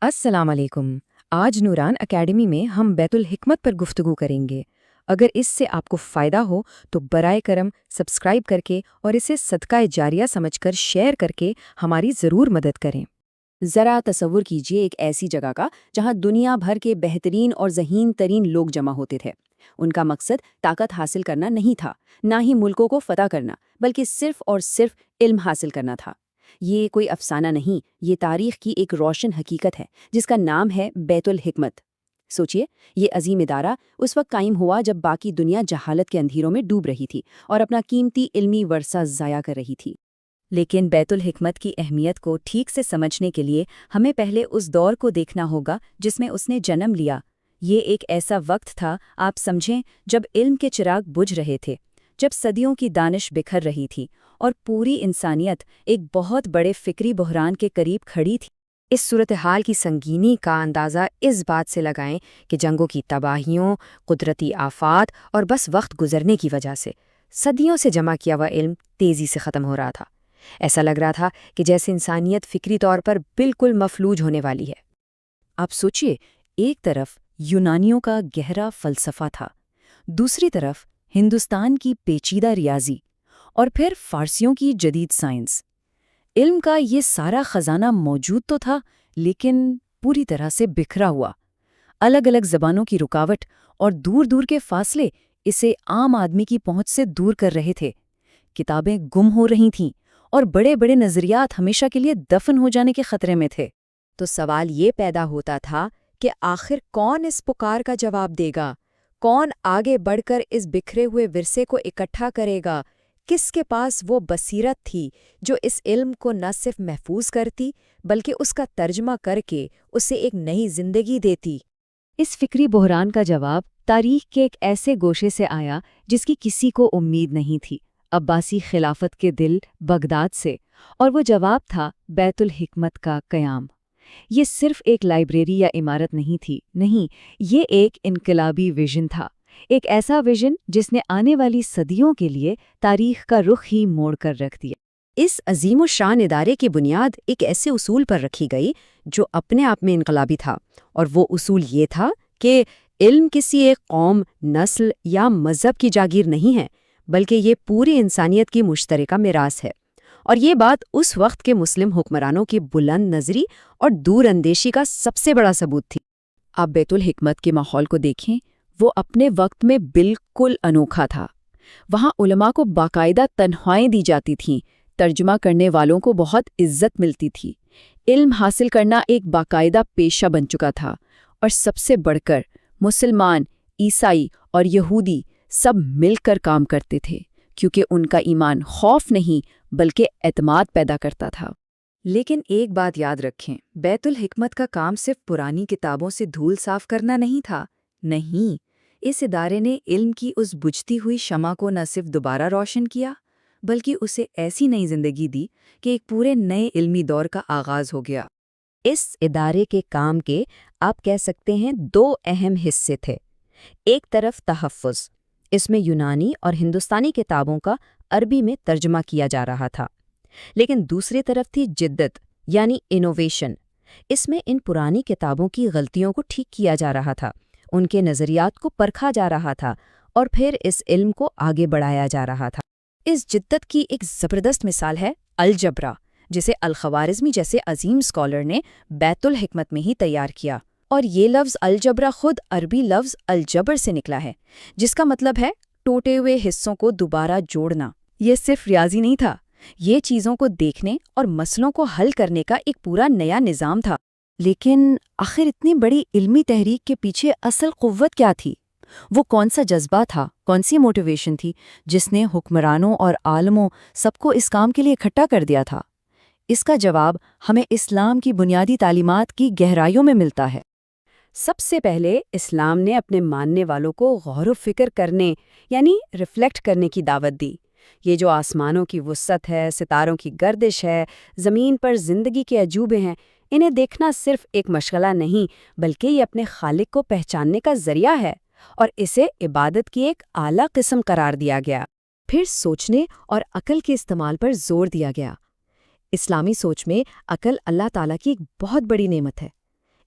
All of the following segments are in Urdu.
السلام علیکم۔ آج نوران اکیڈمی میں ہم بیت الحکمت پر گفتگو کریں گے۔ اگر اس سے آپ کو فائدہ ہو تو برائے کرم سبسکرائب کر کے اور اسے صدقہ جاریہ سمجھ کر شیئر کر کے ہماری ضرور مدد کریں۔ ذرا تصور کیجئے ایک ایسی جگہ کا جہاں دنیا بھر کے بہترین اور ذہین ترین لوگ جمع ہوتے تھے۔ ان کا مقصد طاقت حاصل کرنا نہیں تھا، نہ ہی ملکوں کو فتح کرنا، بلکہ صرف اور صرف علم حاصل کرنا تھا۔ یہ کوئی افسانہ نہیں، یہ تاریخ کی ایک روشن حقیقت ہے جس کا نام ہے بیت الحکمت۔ سوچئے، یہ عظیم ادارہ اس وقت قائم ہوا جب باقی دنیا جہالت کے اندھیروں میں ڈوب رہی تھی اور اپنا قیمتی علمی ورثہ ضائع کر رہی تھی۔ لیکن بیت الحکمت کی اہمیت کو ٹھیک سے سمجھنے کے لیے ہمیں پہلے اس دور کو دیکھنا ہوگا جس میں اس نے جنم لیا۔ یہ ایک ایسا وقت تھا، آپ سمجھیں، جب علم کے چراغ بجھ رہے تھے، جب صدیوں کی دانش بکھر رہی تھی اور پوری انسانیت ایک بہت بڑے فکری بحران کے قریب کھڑی تھی۔ اس صورتحال کی سنگینی کا اندازہ اس بات سے لگائیں کہ جنگوں کی تباہیوں، قدرتی آفات اور بس وقت گزرنے کی وجہ سے صدیوں سے جمع کیا ہوا علم تیزی سے ختم ہو رہا تھا۔ ایسا لگ رہا تھا کہ جیسے انسانیت فکری طور پر بالکل مفلوج ہونے والی ہے۔ آپ سوچئے، ایک طرف یونانیوں کا گہرا فلسفہ تھا، دوسری طرف ہندوستان کی پیچیدہ ریاضی، اور پھر فارسیوں کی جدید سائنس۔ علم کا یہ سارا خزانہ موجود تو تھا، لیکن پوری طرح سے بکھرا ہوا۔ الگ الگ زبانوں کی رکاوٹ اور دور دور کے فاصلے اسے عام آدمی کی پہنچ سے دور کر رہے تھے۔ کتابیں گم ہو رہی تھیں اور بڑے بڑے نظریات ہمیشہ کے لیے دفن ہو جانے کے خطرے میں تھے۔ تو سوال یہ پیدا ہوتا تھا کہ آخر کون اس پکار کا جواب دے گا؟ کون آگے بڑھ کر اس بکھرے ہوئے ورثے کو اکٹھا کرے گا؟ کس کے پاس وہ بصیرت تھی جو اس علم کو نہ صرف محفوظ کرتی بلکہ اس کا ترجمہ کر کے اسے ایک نئی زندگی دیتی؟ اس فکری بحران کا جواب تاریخ کے ایک ایسے گوشے سے آیا جس کی کسی کو امید نہیں تھی، عباسی خلافت کے دل بغداد سے، اور وہ جواب تھا بیت الحکمت کا قیام۔ یہ صرف ایک لائبریری یا عمارت نہیں تھی، نہیں، یہ ایک انقلابی ویژن تھا، ایک ایسا ویژن جس نے آنے والی صدیوں کے لیے تاریخ کا رخ ہی موڑ کر رکھ دیا۔ اس عظیم و شان ادارے کی بنیاد ایک ایسے اصول پر رکھی گئی جو اپنے آپ میں انقلابی تھا، اور وہ اصول یہ تھا کہ علم کسی ایک قوم، نسل یا مذہب کی جاگیر نہیں ہے، بلکہ یہ پوری انسانیت کی مشترکہ میراث ہے۔ اور یہ بات اس وقت کے مسلم حکمرانوں کی بلند نظری اور دور اندیشی کا سب سے بڑا ثبوت تھی۔ آپ بیت الحکمت کے ماحول کو دیکھیں، وہ اپنے وقت میں بالکل انوکھا تھا۔ وہاں علماء کو باقاعدہ تنخواہیں دی جاتی تھیں، ترجمہ کرنے والوں کو بہت عزت ملتی تھی، علم حاصل کرنا ایک باقاعدہ پیشہ بن چکا تھا، اور سب سے بڑھ کر مسلمان، عیسائی اور یہودی سب مل کر کام کرتے تھے، کیونکہ ان کا ایمان خوف نہیں بلکہ اعتماد پیدا کرتا تھا۔ لیکن ایک بات یاد رکھیں، بیت الحکمت کا کام صرف پرانی کتابوں سے دھول صاف کرنا نہیں تھا، نہیں، اس ادارے نے علم کی اس بجھتی ہوئی شمع کو نہ صرف دوبارہ روشن کیا، بلکہ اسے ایسی نئی زندگی دی کہ ایک پورے نئے علمی دور کا آغاز ہو گیا۔ اس ادارے کے کام کے آپ کہہ سکتے ہیں دو اہم حصے تھے۔ ایک طرف تحفظ، اس میں یونانی اور ہندوستانی کتابوں کا عربی میں ترجمہ کیا جا رہا تھا، لیکن دوسری طرف تھی جدت، یعنی انوویشن۔ اس میں ان پرانی کتابوں کی غلطیوں کو ٹھیک کیا جا رہا تھا، ان کے نظریات کو پرکھا جا رہا تھا، اور پھر اس علم کو آگے بڑھایا جا رہا تھا۔ اس جدت کی ایک زبردست مثال ہے الجبرا، جسے الخوارزمی جیسے عظیم اسکالر نے بیت الحکمت میں ہی تیار کیا۔ اور یہ لفظ الجبرا خود عربی لفظ الجبر سے نکلا ہے، جس کا مطلب ہے ٹوٹے ہوئے حصوں کو دوبارہ جوڑنا۔ یہ صرف ریاضی نہیں تھا، یہ چیزوں کو دیکھنے اور مسئلوں کو حل کرنے کا ایک پورا نیا نظام تھا۔ لیکن آخر اتنی بڑی علمی تحریک کے پیچھے اصل قوت کیا تھی؟ وہ کون سا جذبہ تھا، کون سی موٹیویشن تھی جس نے حکمرانوں اور عالموں سب کو اس کام کے لیے اکٹھا کر دیا تھا؟ اس کا جواب ہمیں اسلام کی بنیادی تعلیمات کی گہرائیوں میں ملتا ہے۔ سب سے پہلے اسلام نے اپنے ماننے والوں کو غور و فکر کرنے، یعنی ریفلیکٹ کرنے کی دعوت دی۔ یہ جو آسمانوں کی وسعت ہے، ستاروں کی گردش ہے، زمین پر زندگی کے عجوبے ہیں، انہیں دیکھنا صرف ایک مشغلہ نہیں بلکہ یہ اپنے خالق کو پہچاننے کا ذریعہ ہے، اور اسے عبادت کی ایک اعلیٰ قسم قرار دیا گیا۔ پھر سوچنے اور عقل کے استعمال پر زور دیا گیا۔ اسلامی سوچ میں عقل اللہ تعالیٰ کی ایک بہت بڑی نعمت ہے۔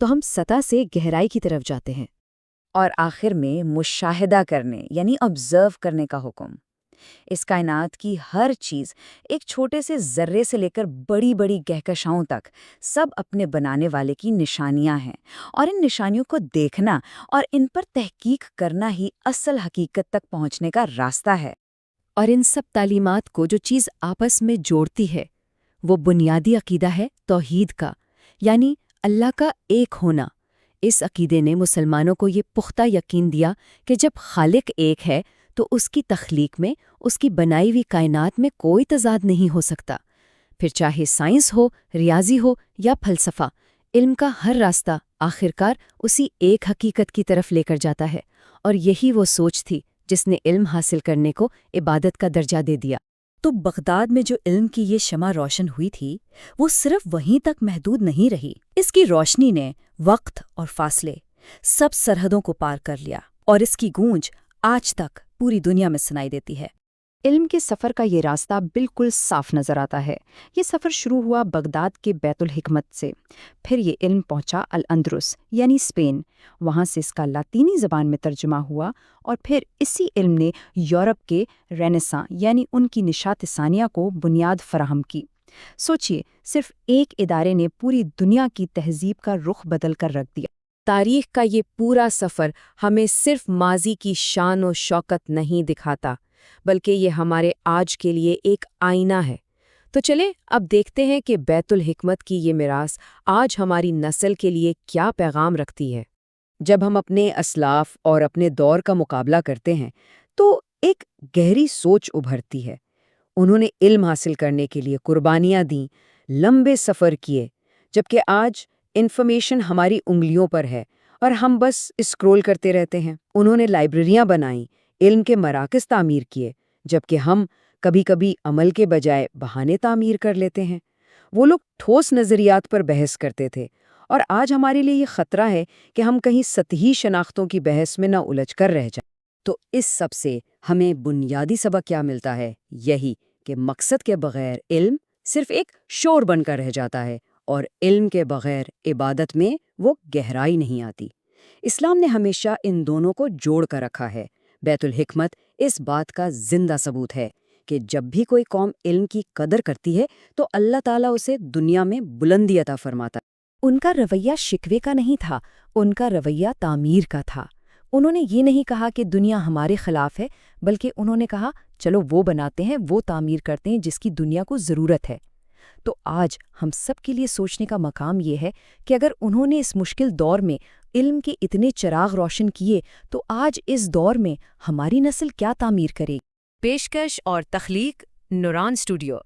تو ہم سطح سے گہرائی کی طرف جاتے ہیں۔ اور آخر میں مشاہدہ کرنے یعنی آبزرو کرنے کا حکم۔ اس کائنات کی ہر چیز، ایک چھوٹے سے ذرے سے لے کر بڑی بڑی کہکشاؤں تک، سب اپنے بنانے والے کی نشانیاں ہیں، اور ان نشانیوں کو دیکھنا اور ان پر تحقیق کرنا ہی اصل حقیقت تک پہنچنے کا راستہ ہے۔ اور ان سب تعلیمات کو جو چیز آپس میں جوڑتی ہے وہ بنیادی عقیدہ ہے توحید کا، یعنی اللہ کا ایک ہونا۔ اس عقیدے نے مسلمانوں کو یہ پختہ یقین دیا کہ جب خالق ایک ہے تو اس کی تخلیق میں، اس کی بنائی ہوئی کائنات میں کوئی تضاد نہیں ہو سکتا۔ پھر چاہے سائنس ہو، ریاضی ہو یا فلسفہ، علم کا ہر راستہ آخرکار اسی ایک حقیقت کی طرف لے کر جاتا ہے، اور یہی وہ سوچ تھی جس نے علم حاصل کرنے کو عبادت کا درجہ دے دیا۔ تو بغداد میں جو علم کی یہ شمع روشن ہوئی تھی، وہ صرف وہیں تک محدود نہیں رہی۔ اس کی روشنی نے وقت اور فاصلے، سب سرحدوں کو پار کر لیا، اور اس کی گونج آج تک پوری دنیا میں سنائی دیتی ہے۔ علم کے سفر کا یہ راستہ بالکل صاف نظر آتا ہے۔ یہ سفر شروع ہوا بغداد کے بیت الحکمت سے، پھر یہ علم پہنچا الاندلس یعنی اسپین، وہاں سے اس کا لاطینی زبان میں ترجمہ ہوا، اور پھر اسی علم نے یورپ کے رینیساں یعنی ان کی نشاط ثانیہ کو بنیاد فراہم کی۔ سوچئے، صرف ایک ادارے نے پوری دنیا کی تہذیب کا رخ بدل کر رکھ دیا۔ تاریخ کا یہ پورا سفر ہمیں صرف ماضی کی شان و شوکت نہیں دکھاتا، بلکہ یہ ہمارے آج کے لیے ایک آئینہ ہے۔ تو چلیں اب دیکھتے ہیں کہ بیت الحکمت کی یہ میراث آج ہماری نسل کے لیے کیا پیغام رکھتی ہے۔ جب ہم اپنے اسلاف اور اپنے دور کا مقابلہ کرتے ہیں تو ایک گہری سوچ ابھرتی ہے۔ انہوں نے علم حاصل کرنے کے لیے قربانیاں دیں، لمبے سفر کیے، جبکہ آج انفارمیشن ہماری انگلیوں پر ہے اور ہم بس اسکرول کرتے رہتے ہیں۔ انہوں نے لائبریریاں بنائیں، علم کے مراکز تعمیر کیے، جبکہ ہم کبھی کبھی عمل کے بجائے بہانے تعمیر کر لیتے ہیں۔ وہ لوگ ٹھوس نظریات پر بحث کرتے تھے، اور آج ہمارے لیے یہ خطرہ ہے کہ ہم کہیں سطحی شناختوں کی بحث میں نہ الجھ کر رہ جائیں۔ تو اس سب سے ہمیں بنیادی سبق کیا ملتا ہے؟ یہی کہ مقصد کے بغیر علم صرف ایک شور بن کر رہ جاتا ہے، اور علم کے بغیر عبادت میں وہ گہرائی نہیں آتی۔ اسلام نے ہمیشہ ان دونوں کو جوڑ کر رکھا ہے۔ بیت الحکمت اس بات کا زندہ ثبوت ہے کہ جب بھی کوئی قوم علم کی قدر کرتی ہے تو اللہ تعالیٰ اسے دنیا میں بلندی عطا فرماتا ہے۔ ان کا رویہ شکوے کا نہیں تھا، ان کا رویہ تعمیر کا تھا۔ انہوں نے یہ نہیں کہا کہ دنیا ہمارے خلاف ہے، بلکہ انہوں نے کہا چلو وہ بناتے ہیں، وہ تعمیر کرتے ہیں جس کی دنیا کو ضرورت ہے۔ تو آج ہم سب کے لیے سوچنے کا مقام یہ ہے کہ اگر انہوں نے اس مشکل دور میں علم کے اتنے چراغ روشن کیے تو آج اس دور میں ہماری نسل کیا تعمیر کرے گی؟ پیشکش اور تخلیق، نوران اسٹوڈیو۔